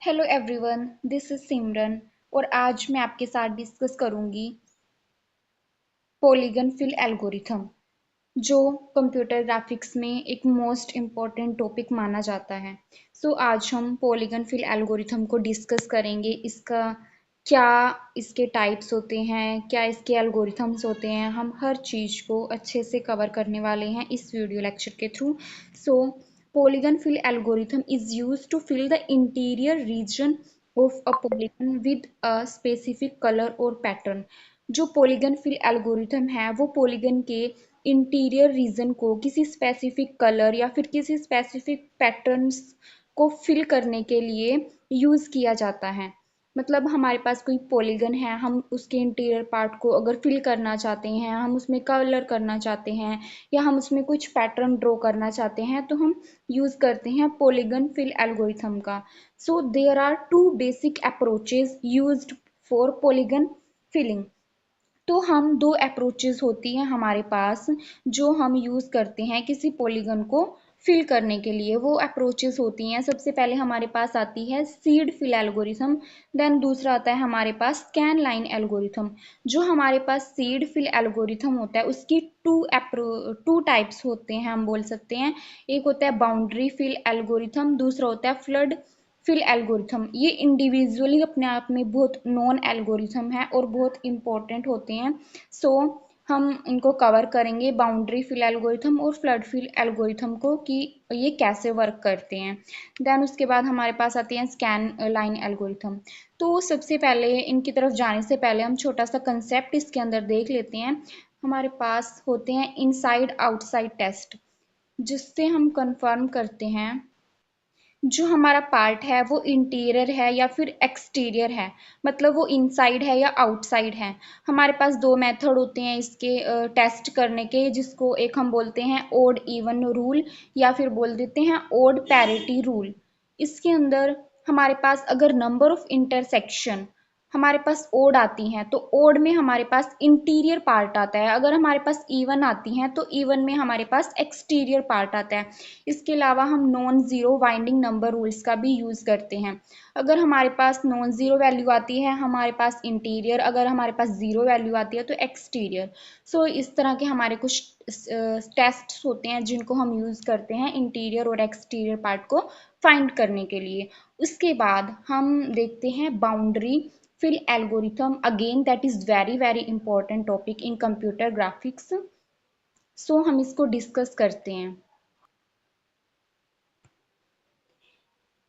Hello everyone, this is सिमरन और आज मैं आपके साथ डिस्कस करूंगी पॉलीगन फिल एल्गोरिथम, जो कंप्यूटर ग्राफिक्स में एक मोस्ट इम्पॉर्टेंट टॉपिक माना जाता है। आज हम पॉलीगन फिल एल्गोरिथम को डिस्कस करेंगे। इसका क्या इसके टाइप्स होते हैं, क्या इसके एल्गोरिथम्स होते हैं, हम हर चीज़ को अच्छे से कवर करने वाले हैं इस वीडियो लेक्चर के through. So polygon fill algorithm is used to fill the interior region of a polygon with a specific color or pattern। जो polygon fill algorithm है वो polygon के इंटीरियर रीजन को किसी स्पेसिफिक कलर या फिर किसी स्पेसिफिक पैटर्न्स को फिल करने के लिए यूज़ किया जाता है। मतलब हमारे पास कोई पॉलीगन है, हम उसके इंटीरियर पार्ट को अगर फिल करना चाहते हैं, हम उसमें कलर करना चाहते हैं या हम उसमें कुछ पैटर्न ड्रॉ करना चाहते हैं तो हम यूज़ करते हैं पॉलीगन फिल एल्गोरिथम का। So there are two basic approaches used for polygon filling. तो हम दो अप्रोचेज होती हैं हमारे पास जो हम यूज़ करते हैं किसी पॉलीगन को फिल करने के लिए। वो अप्रोचेज होती हैं, सबसे पहले हमारे पास आती है सीड फिल एल्गोरिथम, देन दूसरा आता है हमारे पास स्कैन लाइन एल्गोरिथम। जो हमारे पास सीड फिल एल्गोरिथम होता है उसकी टू टाइप्स होते हैं, हम बोल सकते हैं। एक होता है बाउंड्री फिल एल्गोरिथम, दूसरा होता है फ्लड फिल एल्गोरिथम। ये इंडिविजुअली अपने आप में बहुत नॉन एल्गोरिथम है और बहुत इंपॉर्टेंट होते हैं। सो हम इनको कवर करेंगे, बाउंड्री फिल एल्गोरिथम और फ्लड फिल एल्गोरिथम को, कि ये कैसे वर्क करते हैं। देन उसके बाद हमारे पास आती है स्कैन लाइन एल्गोरिथम। तो सबसे पहले इनकी तरफ जाने से पहले हम छोटा सा कंसेप्ट इसके अंदर देख लेते हैं। हमारे पास होते हैं इनसाइड आउटसाइड टेस्ट, जिससे हम कंफर्म करते हैं जो हमारा पार्ट है वो इंटीरियर है या फिर एक्सटीरियर है, मतलब वो इनसाइड है या आउटसाइड है। हमारे पास दो मेथड होते हैं इसके टेस्ट करने के, जिसको एक हम बोलते हैं ओड इवन रूल या फिर बोल देते हैं ओड पैरिटी रूल। इसके अंदर हमारे पास अगर नंबर ऑफ इंटरसेक्शन हमारे पास ओड आती हैं तो ओड में हमारे पास इंटीरियर पार्ट आता है, अगर हमारे पास इवन आती हैं तो इवन में हमारे पास एक्सटीरियर पार्ट आता है। इसके अलावा हम non zero winding number rules का भी यूज़ करते हैं। अगर हमारे पास नॉन ज़ीरो वैल्यू आती है हमारे पास इंटीरियर, अगर हमारे पास ज़ीरो वैल्यू आती है तो एक्सटीरियर। इस तरह के हमारे कुछ टेस्ट्स होते हैं जिनको हम यूज़ करते हैं इंटीरियर और एक्सटीरियर पार्ट को फाइंड करने के लिए। उसके बाद हम देखते हैं boundary fill algorithm, again that is very very important topic in computer graphics. हम इसको डिस्कस करते हैं।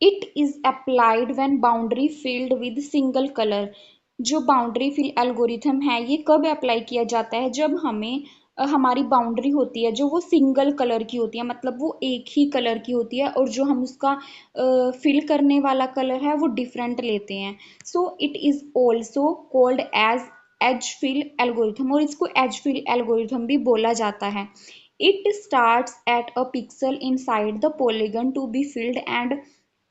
It is applied when boundary filled with single colour. जो बाउंड्री फिल एल्गोरिथम है ये कब अप्लाई किया जाता है, जब हमें हमारी बाउंड्री होती है जो वो सिंगल कलर की होती है, मतलब वो एक ही कलर की होती है और जो हम उसका फिल करने वाला कलर है वो डिफरेंट लेते हैं। It is also called as edge fill algorithm, और इसको एज फिल एल्गोरिथम भी बोला जाता है। It starts at a pixel inside the polygon to be filled and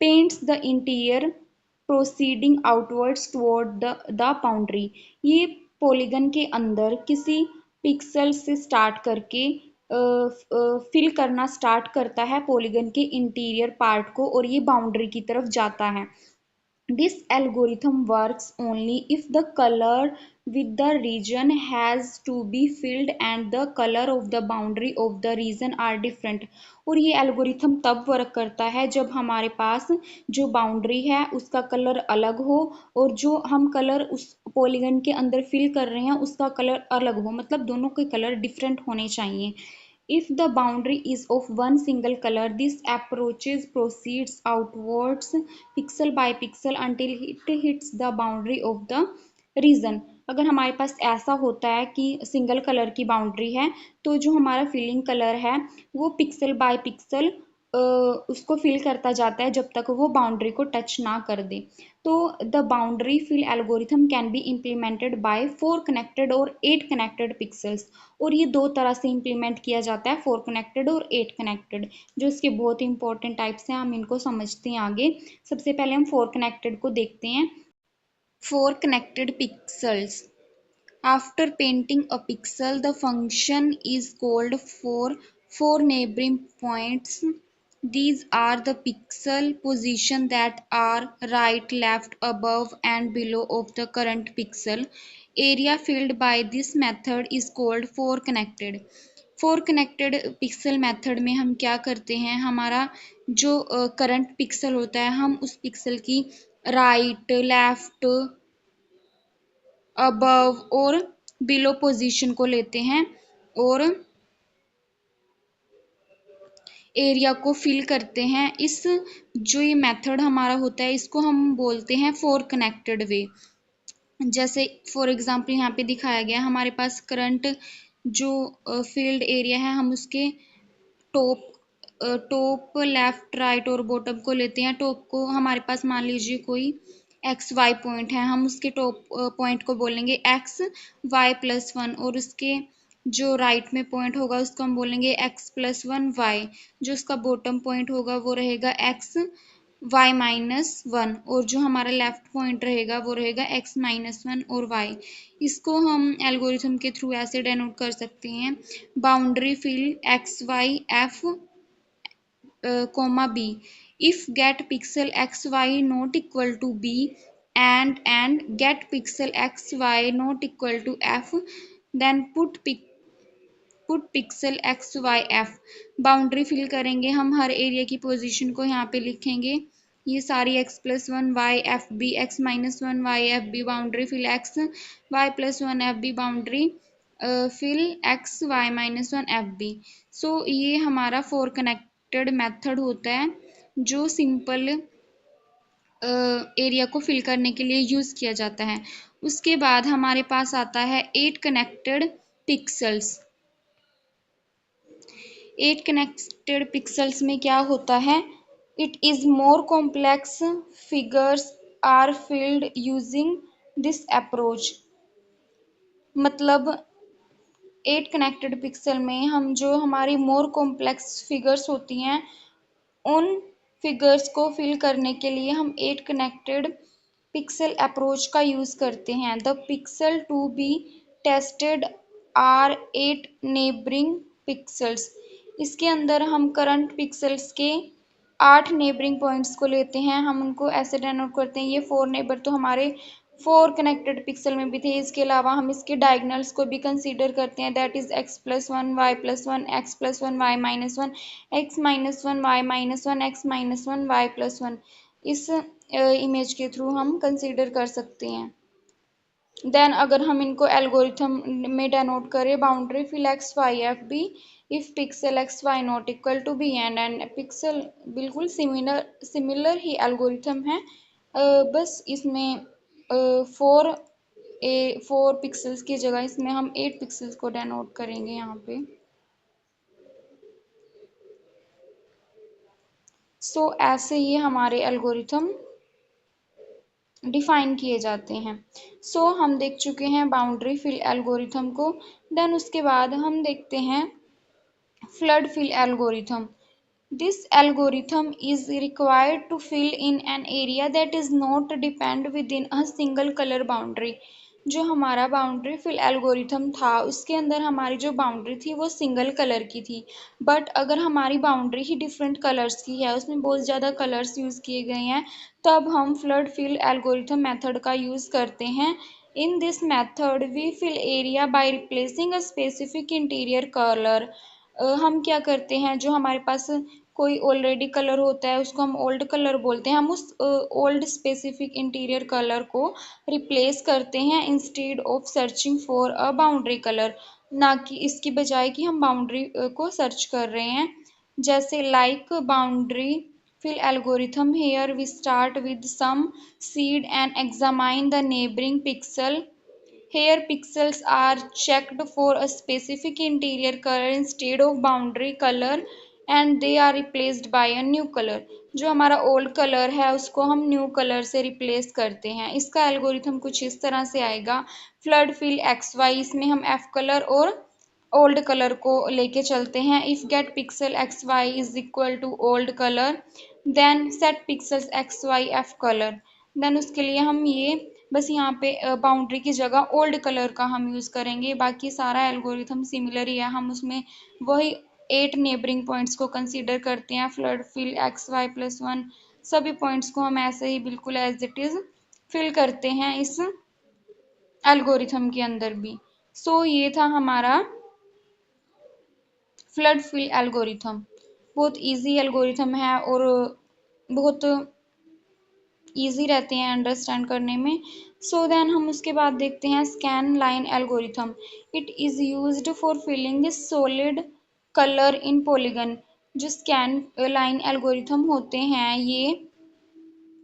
paints the interior proceeding outwards toward the boundary। ये polygon के अंदर किसी पिक्सल से स्टार्ट करके फिल करना स्टार्ट करता है पॉलीगन के इंटीरियर पार्ट को और ये बाउंड्री की तरफ जाता है। This algorithm works only if the color with the region has to be filled and the color of the boundary of the region are different। और ये एल्गोरिथम तब वर्क करता है जब हमारे पास जो बाउंड्री है उसका कलर अलग हो और जो हम कलर उस पॉलीगन के अंदर फिल कर रहे हैं उसका कलर अलग हो, मतलब दोनों के कलर डिफरेंट होने चाहिए। If the boundary is of one single color, this approach proceeds outwards pixel by pixel until it hits the boundary of the region। अगर हमारे पास ऐसा होता है कि सिंगल कलर की बाउंड्री है तो जो हमारा फिलिंग कलर है वो पिक्सल बाय पिक्सल उसको फिल करता जाता है जब तक वो बाउंड्री को टच ना कर दे। तो the boundary fill algorithm can be implemented by 4 connected और 8 कनेक्टेड पिक्सल्स। और ये दो तरह से इम्प्लीमेंट किया जाता है, 4 कनेक्टेड और 8 कनेक्टेड, जो इसके बहुत इंपॉर्टेंट टाइप्स हैं, हम इनको समझते हैं आगे। सबसे पहले हम 4 कनेक्टेड को देखते हैं। 4 connected pixels. After painting a pixel, the function is called for 4 neighboring points These are the pixel position that are right, left, above and below of the current pixel. Area filled by this method is called four connected. Four connected pixel method में हम क्या करते हैं, हमारा जो current pixel होता है हम उस पिक्सल की राइट, लेफ्ट, अबव और बिलो पोजीशन को लेते हैं और एरिया को फिल करते हैं। इस जो ये मेथड हमारा होता है इसको हम बोलते हैं फोर कनेक्टेड वे। जैसे फॉर एग्जांपल यहाँ पे दिखाया गया हमारे पास करंट जो फील्ड एरिया है, हम उसके टॉप टॉप, लेफ्ट, राइट और बॉटम को लेते हैं। टॉप को हमारे पास मान लीजिए कोई एक्स वाई पॉइंट है, हम उसके टॉप पॉइंट को बोलेंगे एक्स वाई प्लस वन, और उसके जो राइट में पॉइंट होगा उसको हम बोलेंगे एक्स प्लस वन वाई। जो उसका बॉटम पॉइंट होगा वो रहेगा एक्स वाई माइनस वन, और जो हमारा लेफ्ट पॉइंट रहेगा वो रहेगा एक्स माइनस वन और वाई। इसको हम एल्गोरिथम के थ्रू ऐसे डेनोट कर सकते हैं, boundary fill x y f comma b, if get pixel xy not equal to b and get pixel xy not equal to f, then put pixel x y f. Boundary fill करेंगे हम, हर area की position को यहाँ पे लिखेंगे, ये सारी X plus one Y F B, X minus one Y F B, boundary fill x Y plus one F B, boundary fill x Y minus one F B. So ये हमारा four connected method होता है जो simple area को fill करने के लिए use किया जाता है। उसके बाद हमारे पास आता है eight connected pixels. Eight connected pixels में क्या होता है, it is more complex figures are filled using this approach. मतलब एट कनेक्टेड पिक्सल में हम जो हमारी मोर कॉम्प्लेक्स फिगर्स होती हैं उन फिगर्स को फिल करने के लिए हम एट कनेक्टेड पिक्सल अप्रोच का यूज करते हैं। The pixel to be tested are eight neighbouring pixels. इसके अंदर हम करंट पिक्सल्स के 8 नेबरिंग पॉइंट्स को लेते हैं, हम उनको ऐसे डेनोट करते हैं। ये फोर नेबर तो हमारे फोर कनेक्टेड पिक्सल में भी थे, इसके अलावा हम इसके डायगनल्स को भी कंसीडर करते हैं, that is x plus one y plus one, x plus one y minus one, x minus one y minus one, x minus one y plus one. इस इमेज के थ्रू हम कंसीडर कर सकते हैं। देन अगर हम इनको एल्गोरिथम में डेनोट करें, boundary fill x y F b if pixel x y not equal to b and pixel, बिल्कुल सिमिलर ही एल्गोरिथम है, बस इसमें फोर फोर पिक्सल्स की जगह इसमें हम 8 पिक्सल्स को डेनोट करेंगे यहाँ पे। सो ऐसे ये हमारे एल्गोरिथम डिफाइन किए जाते हैं। सो हम देख चुके हैं बाउंड्री फिल एल्गोरिथम को। देन उसके बाद हम देखते हैं flood fill algorithm. This algorithm is required to fill in an area that is not depend within a single color boundary। जो हमारा बाउंड्री फिल एल्गोरिथम था उसके अंदर हमारी जो बाउंड्री थी वो सिंगल कलर की थी, बट अगर हमारी बाउंड्री ही डिफरेंट कलर्स की है, उसमें बहुत ज़्यादा कलर्स यूज़ किए गए हैं, तब हम फ्लड फिल एल्गोरिथम मेथड का यूज़ करते हैं। In this method we fill area by replacing a specific interior colour. हम क्या करते हैं, जो हमारे पास कोई ऑलरेडी कलर होता है उसको हम ओल्ड कलर बोलते हैं, हम उस ओल्ड स्पेसिफिक इंटीरियर कलर को रिप्लेस करते हैं instead of searching for a boundary colour, ना कि इसकी बजाय कि हम बाउंड्री को सर्च कर रहे हैं। जैसे like boundary fill algorithm, here we start with some seed and examine the neighbouring pixel. Here pixels are checked for a specific interior color instead of boundary color and they are replaced by a new color। जो हमारा old colour है उसको हम new colour से replace करते हैं। इसका algorithm कुछ इस तरह से आएगा, फ्लड फिल एक्स वाई, इसमें हम एफ कलर और ओल्ड कलर को लेके चलते हैं। If get pixel x y is equal to old colour then set pixels x y f colour. Then उसके लिए हम ये बस यहाँ पे बाउंड्री की जगह ओल्ड कलर का हम यूज़ करेंगे, बाकी सारा एल्गोरिथम सिमिलर ही है, हम उसमें वही 8 नेबरिंग पॉइंट्स को कंसीडर करते हैं, फ्लड फिल xy+1, सभी पॉइंट्स को हम ऐसे ही बिल्कुल एज इट इज फिल करते हैं इस एल्गोरिथम के अंदर भी। सो ये था हमारा फ्लड फिल एल्गोरिथम। बहुत इजी एल्गोरिथम है और बहुत इजी रहते हैं अंडरस्टैंड करने में। सो देन हम उसके बाद देखते हैं scan line algorithm. It is used for filling solid colour in polygon. जो स्कैन लाइन एल्गोरिथम होते हैं ये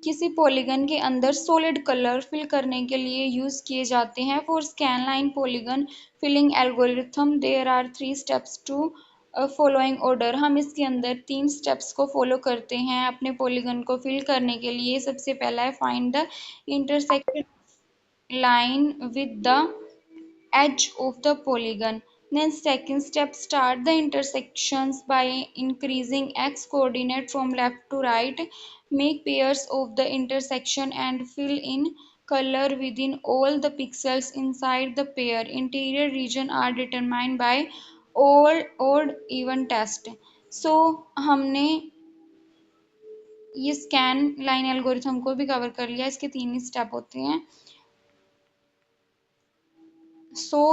किसी पॉलीगन के अंदर सॉलिड कलर फिल करने के लिए यूज किए जाते हैं। For scan line polygon filling algorithm there are 3 steps to following order. हम इसके अंदर 3 स्टेप्स को फॉलो करते हैं अपने पॉलीगन को फिल करने के लिए। सबसे पहला है find the intersection line with the edge of the polygon. Then second step, start the intersections by increasing x coordinate from left to right. Make pairs of the intersection and fill in color within all the pixels inside the pair. Interior region are determined by all odd even test. So हमने ये scan line algorithm को भी cover कर लिया। इसके 3 ही step होते हैं।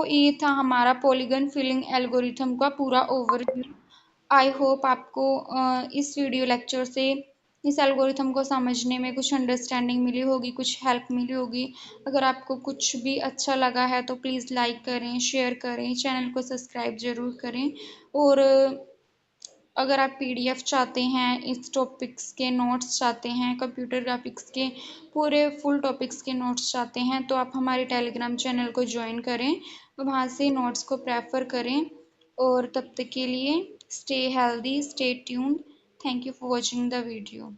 ये था हमारा पॉलीगन फिलिंग एल्गोरिथम का पूरा ओवरव्यू। आई होप आपको इस वीडियो लेक्चर से इस एल्गोरिथम को समझने में कुछ अंडरस्टैंडिंग मिली होगी, कुछ हेल्प मिली होगी। अगर आपको कुछ भी अच्छा लगा है तो प्लीज़ लाइक करें, शेयर करें, चैनल को सब्सक्राइब ज़रूर करें। और अगर आप पीडीएफ चाहते हैं, इस टॉपिक्स के नोट्स चाहते हैं, कंप्यूटर ग्राफिक्स के पूरे फुल टॉपिक्स के नोट्स चाहते हैं तो आप हमारे टेलीग्राम चैनल को ज्वाइन करें, वहाँ से नोट्स को प्रेफर करें। और तब तक के लिए stay healthy, stay tuned. Thank you for watching the video.